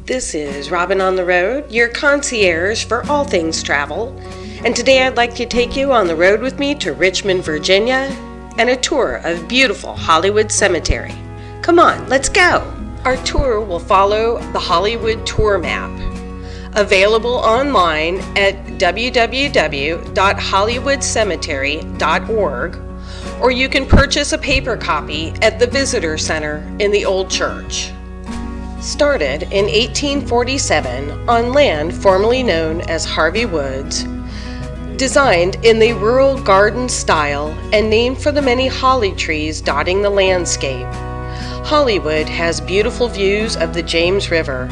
This is Robin on the Road, your concierge for all things travel. And today I'd like to take you on the road with me to Richmond, Virginia, and a tour of beautiful Hollywood Cemetery. Come on, let's go! Our tour will follow the Hollywood Tour Map, available online at www.hollywoodcemetery.org, or you can purchase a paper copy at the Visitor Center in the Old Church. Started in 1847 on land formerly known as Harvey Woods, designed in the rural garden style and named for the many holly trees dotting the landscape. Hollywood has beautiful views of the James River.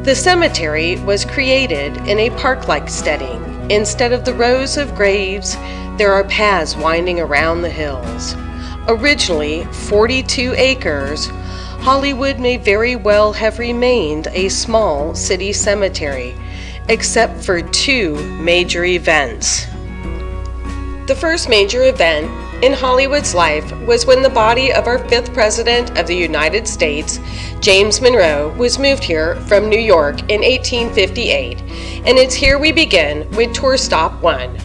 The cemetery was created in a park-like setting. Instead of the rows of graves, there are paths winding around the hills. Originally 42 acres, Hollywood may very well have remained a small city cemetery, except for two major events. The first major event in Hollywood's life was when the body of our 5th President of the United States, James Monroe, was moved here from New York in 1858, and it's here we begin with Tour Stop 1.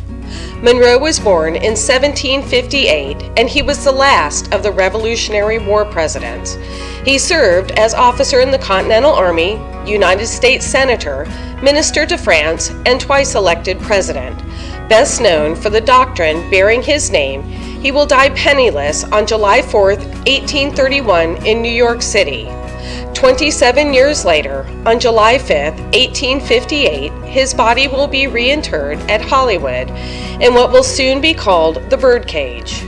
Monroe was born in 1758, and he was the last of the Revolutionary War presidents. He served as officer in the Continental Army, United States Senator, Minister to France, and twice elected president. Best known for the doctrine bearing his name, he will die penniless on July 4, 1831 in New York City. 27 years later, on July 5, 1858, his body will be reinterred at Hollywood in what will soon be called the Birdcage.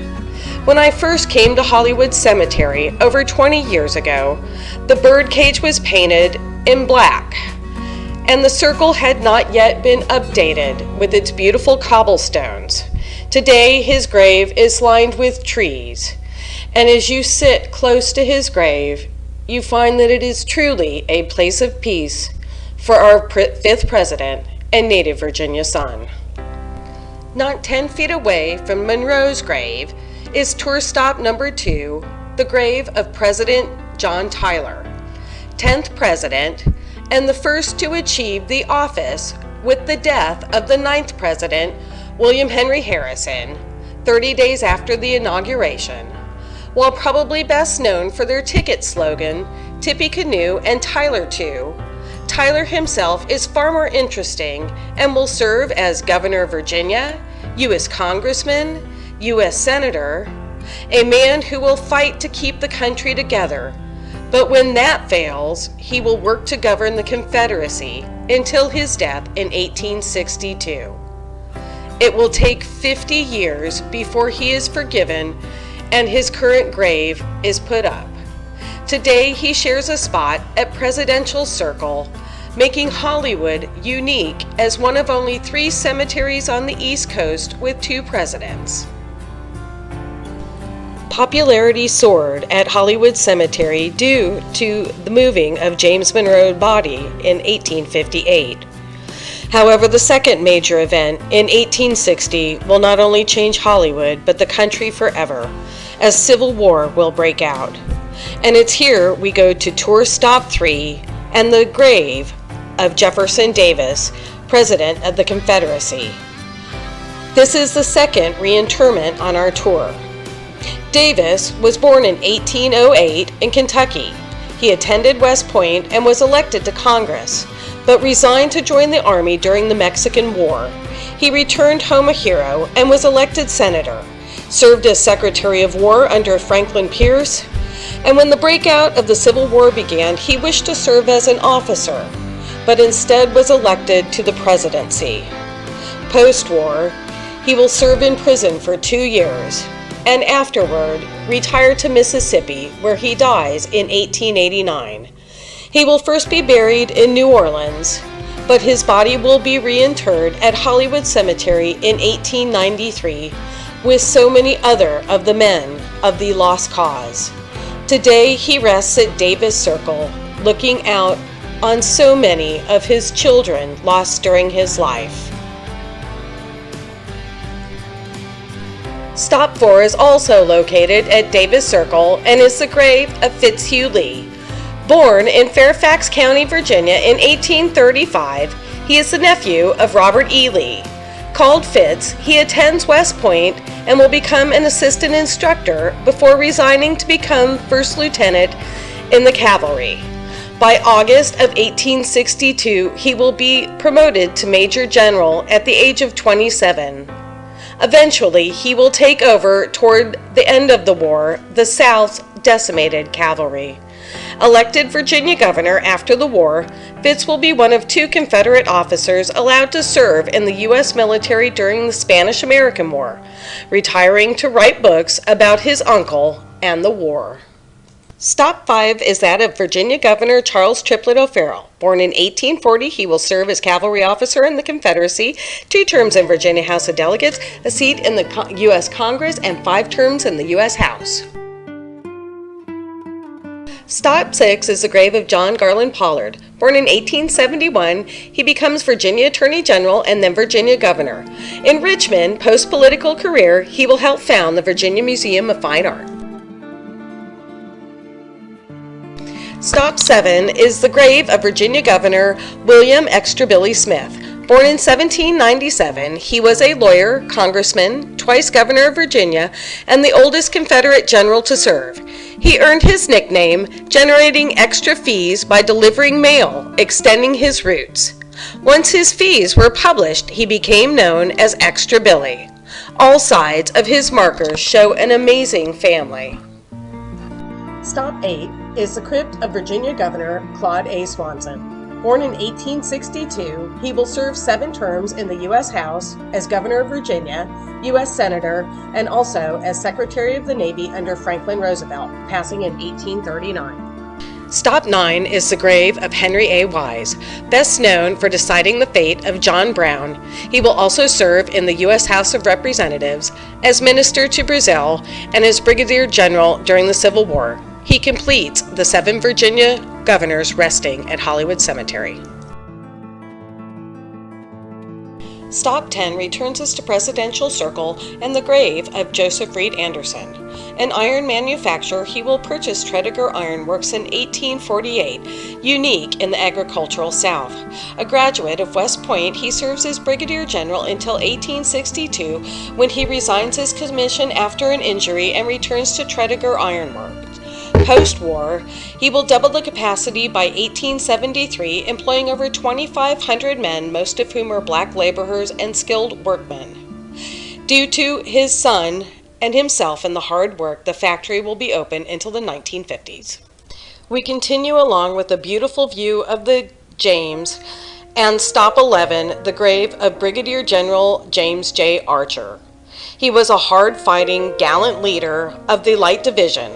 When I first came to Hollywood Cemetery over 20 years ago, the birdcage was painted in black, and the circle had not yet been updated with its beautiful cobblestones. Today, his grave is lined with trees, and as you sit close to his grave, you find that it is truly a place of peace for our 5th President and native Virginia son. Not 10 feet away from Monroe's grave is tour stop number 2, the grave of President John Tyler, 10th President, and the first to achieve the office with the death of the 9th President, William Henry Harrison, 30 days after the inauguration. While probably best known for their ticket slogan, Tippy Canoe and Tyler Too, Tyler himself is far more interesting and will serve as Governor of Virginia, U.S. Congressman, U.S. Senator, a man who will fight to keep the country together. But when that fails, he will work to govern the Confederacy until his death in 1862. It will take 50 years before he is forgiven and his current grave is put up. Today he shares a spot at Presidential Circle, making Hollywood unique as one of only 3 cemeteries on the East Coast with 2 presidents. Popularity soared at Hollywood Cemetery due to the moving of James Monroe's body in 1858. However, the second major event in 1860 will not only change Hollywood, but the country forever, as Civil War will break out. And it's here we go to Tour Stop 3 and the grave of Jefferson Davis, President of the Confederacy. This is the second reinterment on our tour. Davis was born in 1808 in Kentucky. He attended West Point and was elected to Congress, but resigned to join the Army during the Mexican War. He returned home a hero and was elected senator, served as Secretary of War under Franklin Pierce, and when the breakout of the Civil War began, he wished to serve as an officer, but instead was elected to the presidency. Post-war, he will serve in prison for 2 years, and afterward retire to Mississippi, where he dies in 1889. He will first be buried in New Orleans, but his body will be reinterred at Hollywood Cemetery in 1893 with so many other of the men of the Lost Cause. Today he rests at Davis Circle, looking out on so many of his children lost during his life. Stop 4 is also located at Davis Circle and is the grave of Fitzhugh Lee, Born in Fairfax County, Virginia in 1835, he is the nephew of Robert E. Lee. Called Fitz, he attends West Point and will become an assistant instructor before resigning to become first lieutenant in the cavalry. By August of 1862, he will be promoted to Major General at the age of 27. Eventually, he will take over toward the end of the war the South's decimated cavalry. Elected Virginia governor after the war, Fitz will be one of 2 Confederate officers allowed to serve in the U.S. military during the Spanish-American War, retiring to write books about his uncle and the war. Stop 5 is that of Virginia Governor Charles Triplett O'Farrell. Born in 1840, he will serve as cavalry officer in the Confederacy, 2 terms in Virginia House of Delegates, a seat in the U.S. Congress, and 5 terms in the U.S. House. Stop 6 is the grave of John Garland Pollard. Born in 1871, he becomes Virginia Attorney General and then Virginia Governor. In Richmond, post-political career, he will help found the Virginia Museum of Fine Art. Stop 7 is the grave of Virginia Governor William Extra Billy Smith. Born in 1797, he was a lawyer, congressman, twice governor of Virginia, and the oldest Confederate general to serve. He earned his nickname, generating extra fees by delivering mail, extending his roots. Once his fees were published, he became known as Extra Billy. All sides of his markers show an amazing family. Stop 8 is the crypt of Virginia Governor Claude A. Swanson. Born in 1862, he will serve 7 terms in the U.S. House as Governor of Virginia, U.S. Senator, and also as Secretary of the Navy under Franklin Roosevelt, passing in 1839. Stop 9 is the grave of Henry A. Wise, best known for deciding the fate of John Brown. He will also serve in the U.S. House of Representatives, as Minister to Brazil, and as Brigadier General during the Civil War. He completes the 7 Virginia governors resting at Hollywood Cemetery. Stop 10 returns us to Presidential Circle and the grave of Joseph Reed Anderson. An iron manufacturer, he will purchase Tredegar Iron Works in 1848, unique in the agricultural South. A graduate of West Point, he serves as Brigadier General until 1862, when he resigns his commission after an injury and returns to Tredegar Iron Works. Post-war, he will double the capacity by 1873, employing over 2,500 men, most of whom are black laborers and skilled workmen. Due to his son and himself and the hard work, the factory will be open until the 1950s. We continue along with a beautiful view of the James, and stop 11, the grave of Brigadier General James J. Archer. He was a hard-fighting, gallant leader of the Light Division,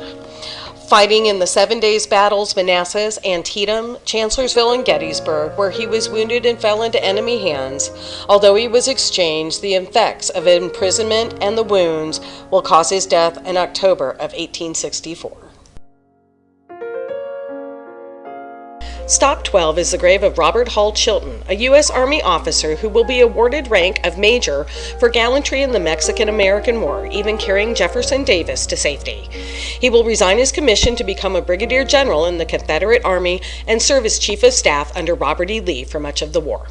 fighting in the 7 Days Battles, Manassas, Antietam, Chancellorsville, and Gettysburg, where he was wounded and fell into enemy hands. Although he was exchanged, the effects of imprisonment and the wounds will cause his death in October of 1864. Stop 12 is the grave of Robert Hall Chilton, a U.S. Army officer who will be awarded rank of Major for gallantry in the Mexican-American War, even carrying Jefferson Davis to safety. He will resign his commission to become a Brigadier General in the Confederate Army and serve as Chief of Staff under Robert E. Lee for much of the war.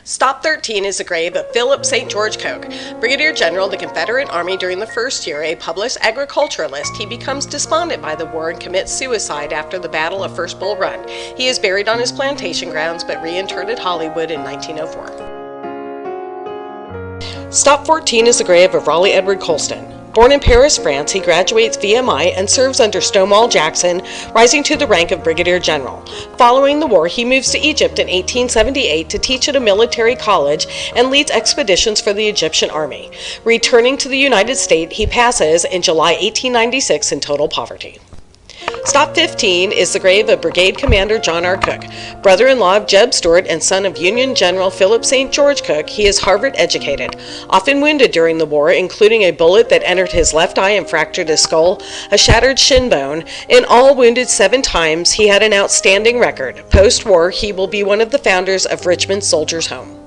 Stop 13 is the grave of Philip St. George Koch, Brigadier General of the Confederate Army. During the first year, a published agriculturalist, he becomes despondent by the war and commits suicide after the Battle of First Bull Run. He is buried on his plantation grounds but reinterred at Hollywood in 1904. Stop 14 is the grave of Raleigh Edward Colston. Born in Paris, France, he graduates VMI and serves under Stonewall Jackson, rising to the rank of Brigadier General. Following the war, he moves to Egypt in 1878 to teach at a military college and leads expeditions for the Egyptian army. Returning to the United States, he passes in July 1896 in total poverty. Stop 15 is the grave of Brigade Commander John R. Cook. Brother-in-law of JEB Stuart and son of Union General Philip St. George Cook, he is Harvard educated. Often wounded during the war, including a bullet that entered his left eye and fractured his skull, a shattered shin bone. In all, wounded 7 times, he had an outstanding record. Post-war, he will be one of the founders of Richmond Soldiers' Home.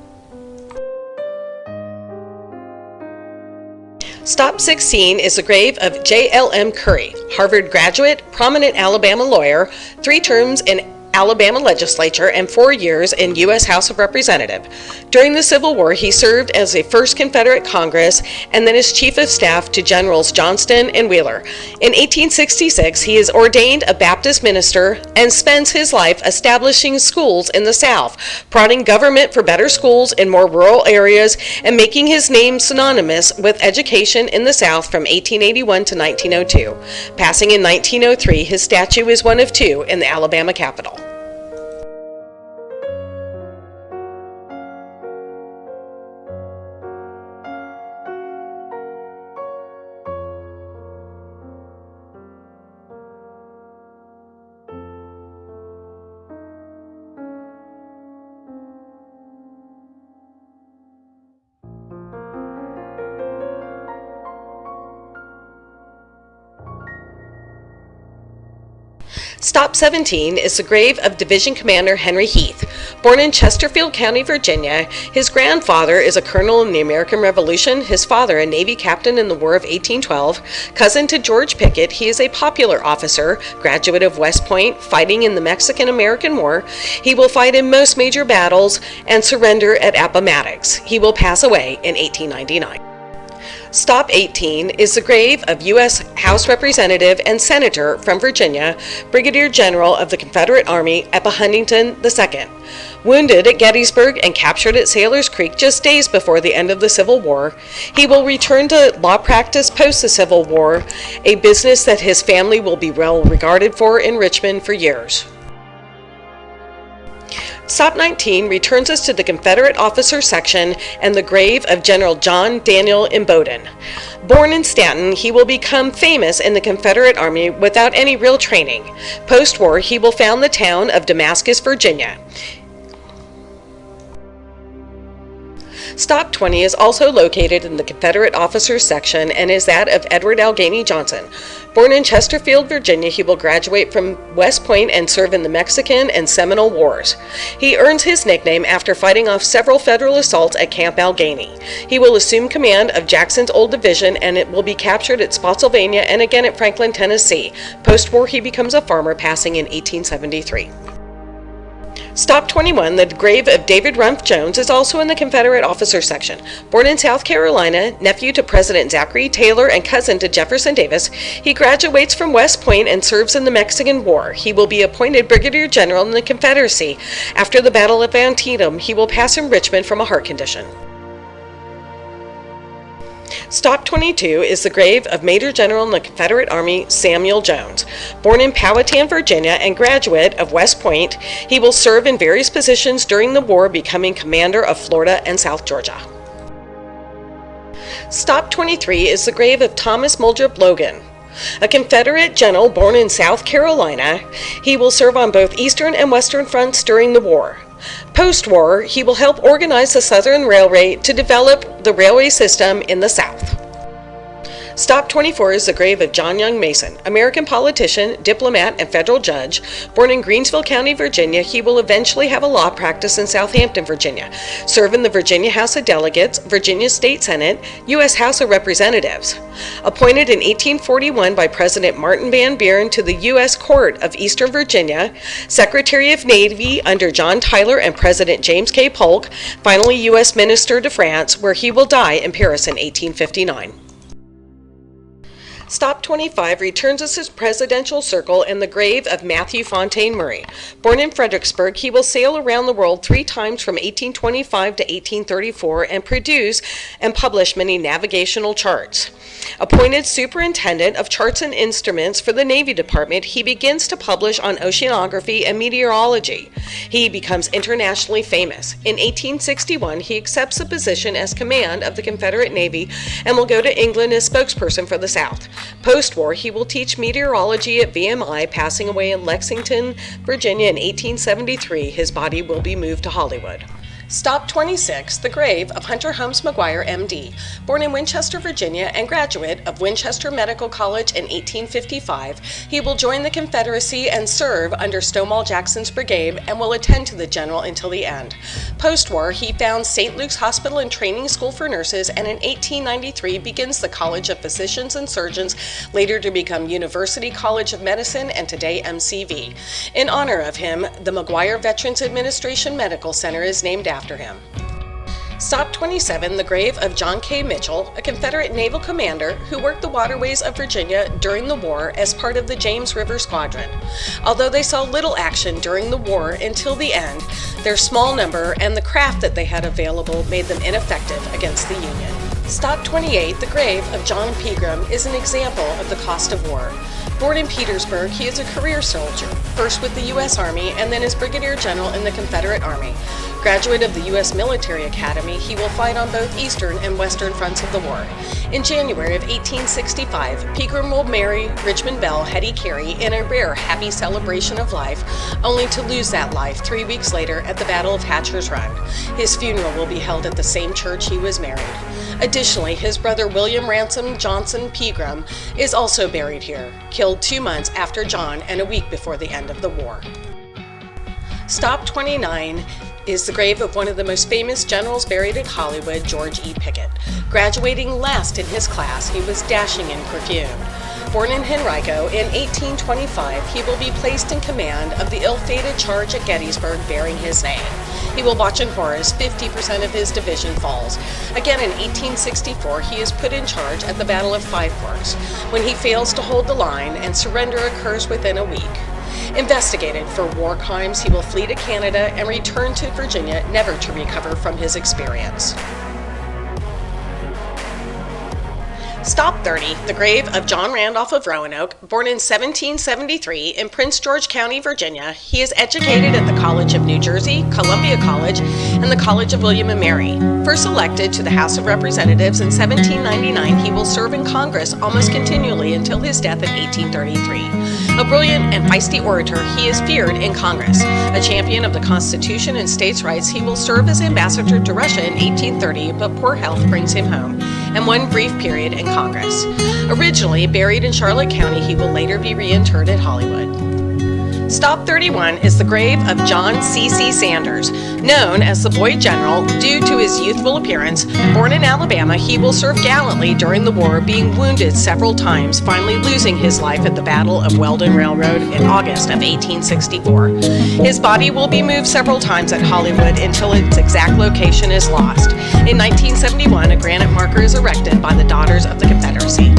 Stop 16 is the grave of J.L.M. Curry, Harvard graduate, prominent Alabama lawyer, 3 terms in Alabama legislature and 4 years in U.S. House of Representatives. During the Civil War, he served as a first Confederate Congress and then as Chief of Staff to Generals Johnston and Wheeler. In 1866, he is ordained a Baptist minister and spends his life establishing schools in the South, prodding government for better schools in more rural areas, and making his name synonymous with education in the South from 1881 to 1902. Passing in 1903, his statue is one of 2 in the Alabama Capitol. Stop 17 is the grave of Division Commander Henry Heth. Born in Chesterfield County, Virginia, his grandfather is a colonel in the American Revolution, his father a Navy captain in the War of 1812. Cousin to George Picket, he is a popular officer, graduate of West Point, fighting in the Mexican-American War. He will fight in most major battles and surrender at Appomattox. He will pass away in 1899. Stop 18 is the grave of U.S. House Representative and Senator from Virginia, Brigadier General of the Confederate Army Eppa Huntington II. Wounded at Gettysburg and captured at Sailor's Creek just days before the end of the Civil War, he will return to law practice post the Civil War, a business that his family will be well regarded for in Richmond for years. Stop 19 returns us to the Confederate officer section and the grave of General John Daniel Imboden. Born in Staunton, he will become famous in the Confederate Army without any real training. Post-war, he will found the town of Damascus, Virginia. Stop 20 is also located in the Confederate officers section and is that of Edward Allegheny Johnson. Born in Chesterfield, Virginia, he will graduate from West Point and serve in the Mexican and Seminole Wars. He earns his nickname after fighting off several Federal assaults at Camp Allegheny. He will assume command of Jackson's Old Division and it will be captured at Spotsylvania and again at Franklin, Tennessee. Post-war, he becomes a farmer, passing in 1873. Stop 21, the grave of David Rumph Jones, is also in the Confederate officer section. Born in South Carolina, nephew to President Zachary Taylor and cousin to Jefferson Davis, he graduates from West Point and serves in the Mexican War. He will be appointed Brigadier General in the Confederacy. After the Battle of Antietam, he will pass in Richmond from a heart condition. Stop 22 is the grave of Major General in the Confederate Army Samuel Jones. Born in Powhatan, Virginia, and graduate of West Point, he will serve in various positions during the war, becoming commander of Florida and South Georgia. Stop 23 is the grave of Thomas Muldrup Logan. A Confederate general born in South Carolina, he will serve on both Eastern and Western fronts during the war. Post-war, he will help organize the Southern Railway to develop the railway system in the South. Stop 24 is the grave of John Young Mason, American politician, diplomat, and federal judge. Born in Greensville County, Virginia, he will eventually have a law practice in Southampton, Virginia, serve in the Virginia House of Delegates, Virginia State Senate, U.S. House of Representatives. Appointed in 1841 by President Martin Van Buren to the U.S. Court of Eastern Virginia, Secretary of Navy under John Tyler and President James K. Polk, finally U.S. Minister to France, where he will die in Paris in 1859. Stop 25 returns us his presidential circle in the grave of Mathew Fontaine Maury. Born in Fredericksburg, he will sail around the world 3 times from 1825 to 1834 and produce and publish many navigational charts. Appointed superintendent of charts and instruments for the Navy Department, he begins to publish on oceanography and meteorology. He becomes internationally famous. In 1861, he accepts a position as command of the Confederate Navy and will go to England as spokesperson for the South. Post-war, he will teach meteorology at VMI, passing away in Lexington, Virginia in 1873. His body will be moved to Hollywood. Stop 26, the grave of Hunter Holmes McGuire, M.D., born in Winchester, Virginia, and graduate of Winchester Medical College in 1855. He will join the Confederacy and serve under Stonewall Jackson's brigade and will attend to the general until the end. Post-war, he founds St. Luke's Hospital and Training School for Nurses, and in 1893 begins the College of Physicians and Surgeons, later to become University College of Medicine and today MCV. In honor of him, the McGuire Veterans Administration Medical Center is named after him. Stop 27, the grave of John K. Mitchell, a Confederate naval commander who worked the waterways of Virginia during the war as part of the James River Squadron. Although they saw little action during the war until the end, their small number and the craft that they had available made them ineffective against the Union. Stop 28, the grave of John Pegram, is an example of the cost of war. Born in Petersburg, he is a career soldier, first with the U.S. Army and then as Brigadier General in the Confederate Army. Graduate of the U.S. Military Academy, he will fight on both eastern and western fronts of the war. In January of 1865, Pegram will marry Richmond belle Hetty Carey in a rare happy celebration of life, only to lose that life 3 weeks later at the Battle of Hatcher's Run. His funeral will be held at the same church he was married. Additionally, his brother William Ransom Johnson Pegram is also buried here, killed 2 months after John and a week before the end of the war. Stop 29 is the grave of one of the most famous generals buried at Hollywood, George E. Picket. Graduating last in his class, he was dashing and perfumed. Born in Henrico in 1825, he will be placed in command of the ill-fated charge at Gettysburg bearing his name. He will watch in horror as 50% of his division falls. Again in 1864, he is put in charge at the Battle of Five Forks, when he fails to hold the line and surrender occurs within a week. Investigated for war crimes, he will flee to Canada and return to Virginia, never to recover from his experience. Stop 30, the grave of John Randolph of Roanoke, born in 1773 in Prince George County, Virginia. He is educated at the College of New Jersey, Columbia College, and the College of William and Mary. First elected to the House of Representatives in 1799, he will serve in Congress almost continually until his death in 1833. A brilliant and feisty orator, he is feared in Congress. A champion of the Constitution and states' rights, he will serve as ambassador to Russia in 1830, but poor health brings him home, and one brief period in Congress. Originally buried in Charlotte County, he will later be reinterred at Hollywood. Stop 31 is the grave of John C.C. Sanders, known as the Boy General due to his youthful appearance. Born in Alabama, he will serve gallantly during the war, being wounded several times, finally losing his life at the Battle of Weldon Railroad in August of 1864. His body will be moved several times at Hollywood until its exact location is lost. In 1971, a granite marker is erected by the Daughters of the Confederacy.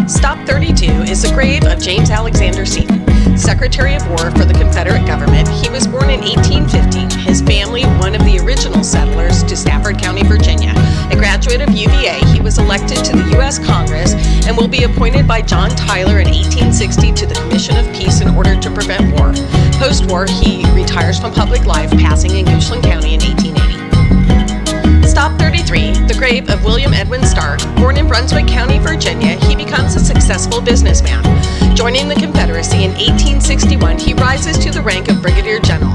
Stop 32 is the grave of James Alexander Seton, Secretary of War for the Confederate government. He was born in 1850. His family, one of the original settlers to Stafford County, Virginia. A graduate of UVA, he was elected to the U.S. Congress and will be appointed by John Tyler in 1860 to the Commission of Peace in order to prevent war. Post-war, he retires from public life, passing in Goochland County in 1880. Stop 33, the grave of William Edwin Stark. Born in Brunswick County, Virginia, he becomes a successful businessman. Joining the Confederacy in 1861, he rises to the rank of Brigadier General.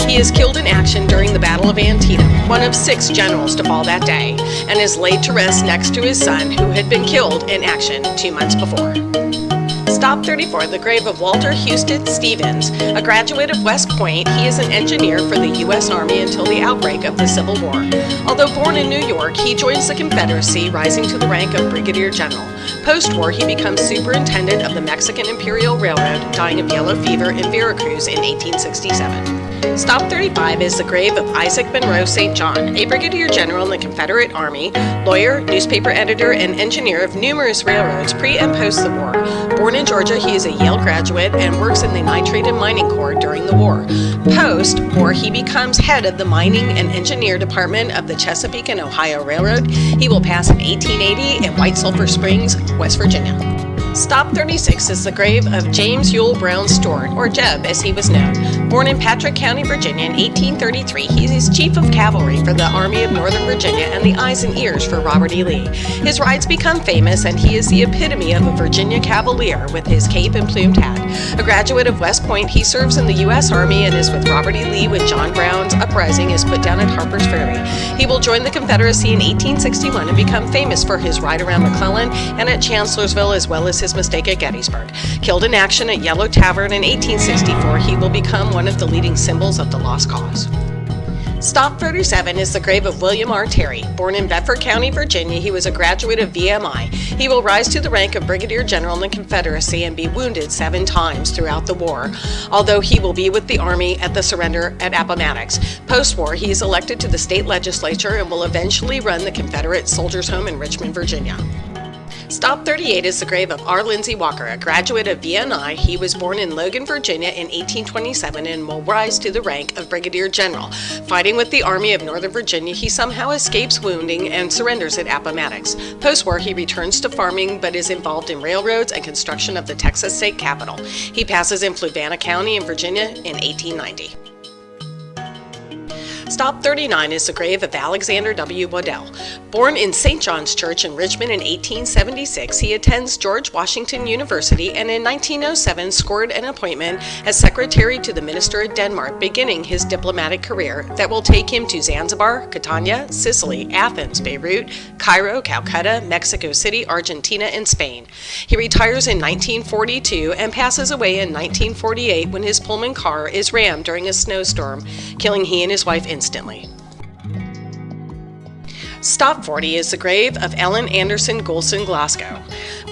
He is killed in action during the Battle of Antietam, one of 6 generals to fall that day, and is laid to rest next to his son, who had been killed in action 2 months before. Stop 34, the grave of Walter Houston Stevens, a graduate of West Point. He is an engineer for the U.S. Army until the outbreak of the Civil War. Although born in New York, he joins the Confederacy, rising to the rank of Brigadier General. Post-war, he becomes superintendent of the Mexican Imperial Railroad, dying of yellow fever in Veracruz in 1867. Stop 35 is the grave of Isaac Monroe St. John, a brigadier general in the Confederate Army, lawyer, newspaper editor, and engineer of numerous railroads pre and post the war. Born in Georgia, he is a Yale graduate and works in the Nitrate and Mining Corps during the war. Post-war, he becomes head of the Mining and Engineer Department of the Chesapeake and Ohio Railroad. He will pass in 1880 in White Sulphur Springs, West Virginia. Stop 36 is the grave of James Ewell Brown Stuart, or JEB as he was known. Born in Patrick County, Virginia in 1833, he is Chief of Cavalry for the Army of Northern Virginia and the eyes and ears for Robert E. Lee. His rides become famous, and he is the epitome of a Virginia Cavalier with his cape and plumed hat. A graduate of West Point, he serves in the U.S. Army and is with Robert E. Lee when John Brown's uprising is put down at Harper's Ferry. He will join the Confederacy in 1861 and become famous for his ride around McClellan and at Chancellorsville, as well as his mistake at Gettysburg. Killed in action at Yellow Tavern in 1864, he will become one of the leading symbols of the Lost Cause. Stop 37 is the grave of William R. Terry. Born in Bedford County, Virginia, he was a graduate of VMI. He will rise to the rank of Brigadier General in the Confederacy and be wounded 7 times throughout the war, although he will be with the Army at the surrender at Appomattox. Post-war, he is elected to the state legislature and will eventually run the Confederate Soldiers' Home in Richmond, Virginia. Stop 38 is the grave of R. Lindsay Walker, a graduate of VNI. He was born in Logan, Virginia in 1827 and will rise to the rank of Brigadier General. Fighting with the Army of Northern Virginia, he somehow escapes wounding and surrenders at Appomattox. Post-war, he returns to farming but is involved in railroads and construction of the Texas state capitol. He passes in Fluvanna County in Virginia in 1890. Stop 39 is the grave of Alexander W. Waddell. Born in St. John's Church in Richmond in 1876, he attends George Washington University and in 1907 scored an appointment as secretary to the Minister of Denmark, beginning his diplomatic career that will take him to Zanzibar, Catania, Sicily, Athens, Beirut, Cairo, Calcutta, Mexico City, Argentina, and Spain. He retires in 1942 and passes away in 1948 when his Pullman car is rammed during a snowstorm, killing he and his wife instantly. Stop 40 is the grave of Ellen Glasgow.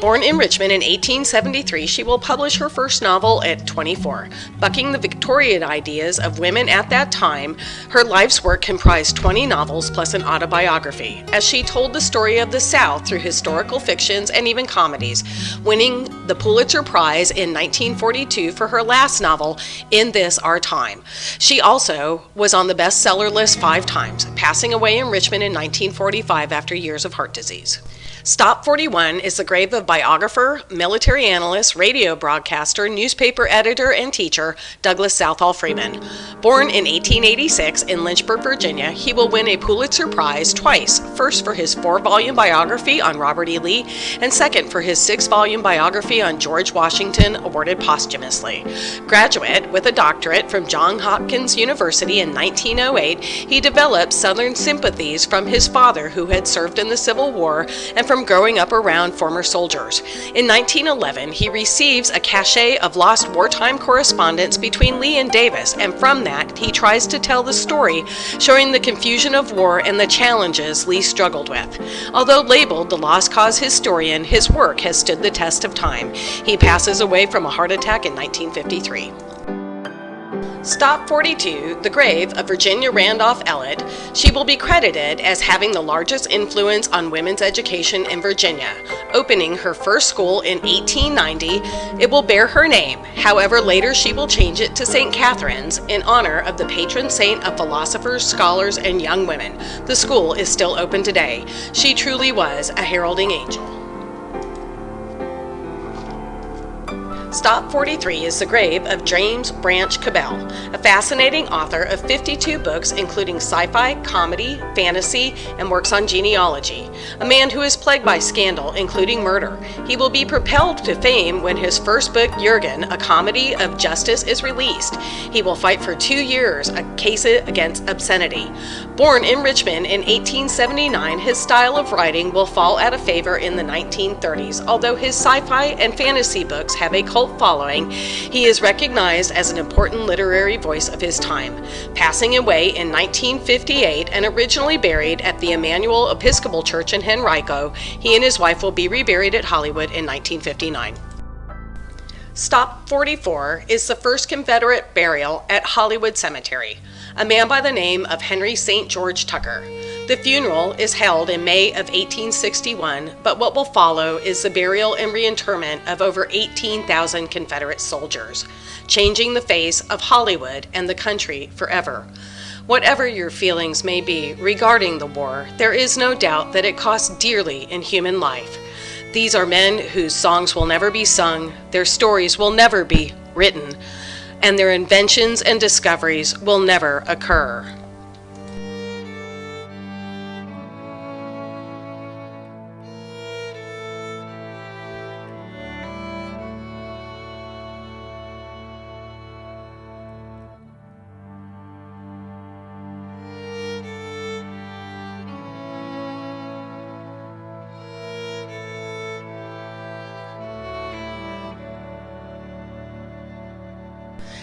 Born in Richmond in 1873, she will publish her first novel at 24. Bucking the Victorian ideas of women at that time, her life's work comprised 20 novels plus an autobiography, as she told the story of the South through historical fictions and even comedies, winning the Pulitzer Prize in 1942 for her last novel, In This Our Time. She also was on the bestseller list 5 times, passing away in Richmond in 1945 after years of heart disease. Stop 41 is the grave of biographer, military analyst, radio broadcaster, newspaper editor, and teacher Douglas Southall Freeman. Born in 1886 in Lynchburg, Virginia, he will win a Pulitzer Prize twice, first for his 4-volume biography on Robert E. Lee, and second for his 6-volume biography on George Washington, awarded posthumously. Graduate with a doctorate from Johns Hopkins University in 1908, he developed Southern sympathies from his father, who had served in the Civil War, and from growing up around former soldiers. In 1911, he receives a cache of lost wartime correspondence between Lee and Davis, and from that, he tries to tell the story, showing the confusion of war and the challenges Lee struggled with. Although labeled the Lost Cause historian, his work has stood the test of time. He passes away from a heart attack in 1953. Stop 42, the grave of Virginia Randolph Elliott. She will be credited as having the largest influence on women's education in Virginia. Opening her first school in 1890, it will bear her name. However, later she will change it to St. Catherine's in honor of the patron saint of philosophers, scholars, and young women. The school is still open today. She truly was a heralding angel. Stop 43 is the grave of James Branch Cabell, a fascinating author of 52 books including sci-fi, comedy, fantasy, and works on genealogy. A man who is plagued by scandal, including murder. He will be propelled to fame when his first book, Jurgen, a comedy of justice, is released. He will fight for 2 years a case against obscenity. Born in Richmond in 1879, his style of writing will fall out of favor in the 1930s. Although his sci-fi and fantasy books have a cult following, he is recognized as an important literary voice of his time. Passing away in 1958 and originally buried at the Emmanuel Episcopal Church in Henrico, he and his wife will be reburied at Hollywood in 1959. Stop 44 is the first Confederate burial at Hollywood Cemetery, a man by the name of Henry St. George Tucker. The funeral is held in May of 1861, but what will follow is the burial and reinterment of over 18,000 Confederate soldiers, changing the face of Hollywood and the country forever. Whatever your feelings may be regarding the war, there is no doubt that it costs dearly in human life. These are men whose songs will never be sung, their stories will never be written, and their inventions and discoveries will never occur.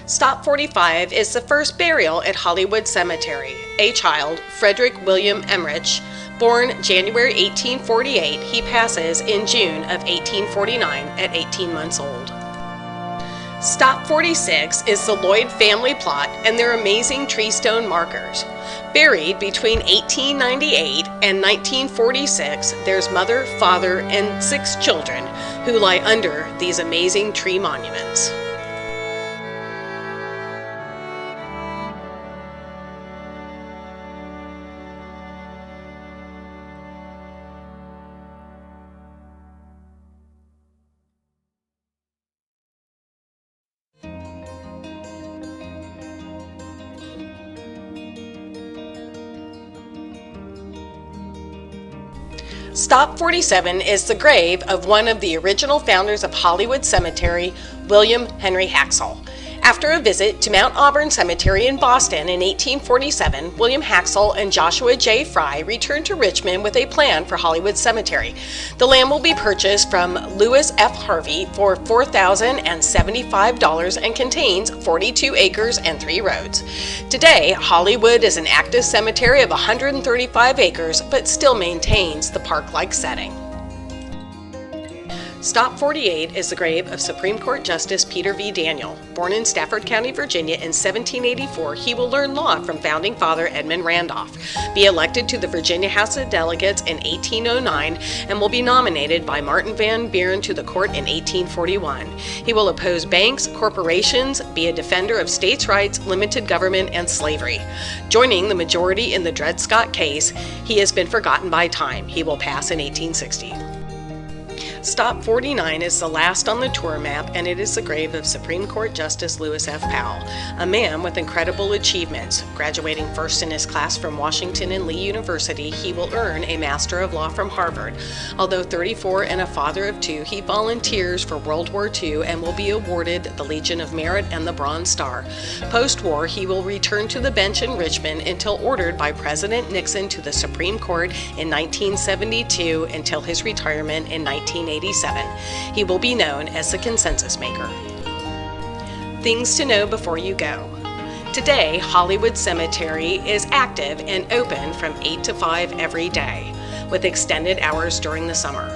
Stop 45 is the first burial at Hollywood Cemetery. A child, Frederick William Emmerich, born January 1848, he passes in June of 1849 at 18 months old. Stop 46 is the Lloyd family plot and their amazing tree stone markers. Buried between 1898 and 1946, there's mother, father, and 6 children who lie under these amazing tree monuments. Stop 47 is the grave of one of the original founders of Hollywood Cemetery, William Henry Haxall. After a visit to Mount Auburn Cemetery in Boston in 1847, William Haxall and Joshua J. Fry returned to Richmond with a plan for Hollywood Cemetery. The land will be purchased from Lewis F. Harvey for $4,075 and contains 42 acres and 3 roads. Today, Hollywood is an active cemetery of 135 acres, but still maintains the park-like setting. Stop 48 is the grave of Supreme Court Justice Peter V. Daniel. Born in Stafford County, Virginia in 1784, he will learn law from founding father Edmund Randolph, be elected to the Virginia House of Delegates in 1809, and will be nominated by Martin Van Buren to the court in 1841. He will oppose banks, corporations, be a defender of states' rights, limited government, and slavery. Joining the majority in the Dred Scott case, he has been forgotten by time. He will pass in 1860. Stop 49 is the last on the tour map, and it is the grave of Supreme Court Justice Lewis F. Powell, a man with incredible achievements. Graduating first in his class from Washington and Lee University, he will earn a Master of Law from Harvard. Although 34 and a father of 2, he volunteers for World War II and will be awarded the Legion of Merit and the Bronze Star. Post-war, he will return to the bench in Richmond until ordered by President Nixon to the Supreme Court in 1972 until his retirement in 1987. He will be known as the consensus maker. Things to know before you go. Today, Hollywood Cemetery is active and open from 8 to 5 every day, with extended hours during the summer.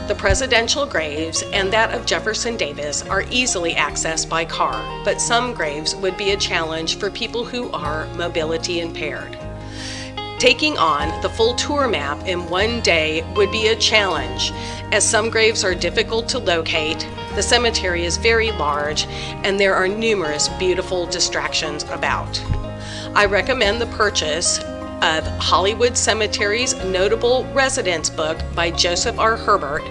The presidential graves and that of Jefferson Davis are easily accessed by car, but some graves would be a challenge for people who are mobility impaired. Taking on the full tour map in one day would be a challenge, as some graves are difficult to locate, the cemetery is very large, and there are numerous beautiful distractions about. I recommend the purchase of Hollywood Cemetery's Notable Residence book by Joseph R. Herbert,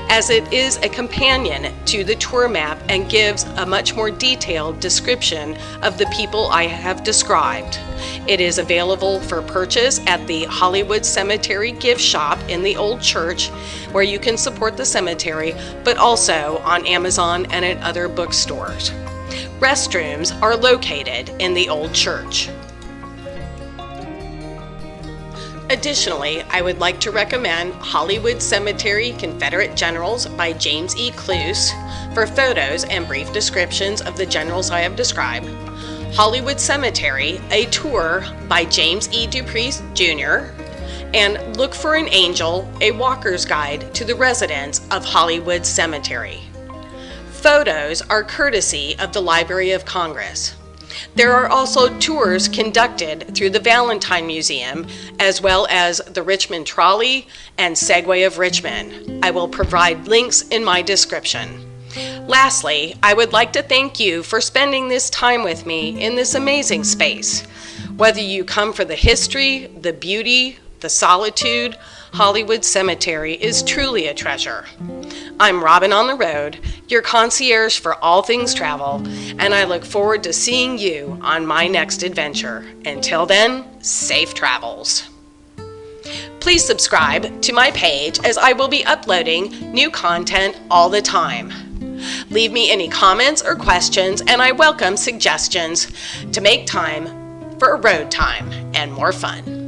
as it is a companion to the tour map and gives a much more detailed description of the people I have described. It is available for purchase at the Hollywood Cemetery gift shop in the Old Church, where you can support the cemetery, but also on Amazon and at other bookstores. Restrooms are located in the Old Church. Additionally, I would like to recommend Hollywood Cemetery Confederate Generals by James E. Cluse for photos and brief descriptions of the generals I have described. Hollywood Cemetery, a tour by James E. Dupree Jr., and Look for an Angel, a walker's guide to the residents of Hollywood Cemetery. Photos are courtesy of the Library of Congress. There are also tours conducted through the Valentine Museum, as well as the Richmond Trolley and Segway of Richmond. I will provide links in my description. Lastly, I would like to thank you for spending this time with me in this amazing space. Whether you come for the history, the beauty, the solitude, Hollywood Cemetery is truly a treasure. I'm Robin on the road, your concierge for all things travel, and I look forward to seeing you on my next adventure. Until then, safe travels. Please subscribe to my page as I will be uploading new content all the time. Leave me any comments or questions, and I welcome suggestions to make time for a road time and more fun.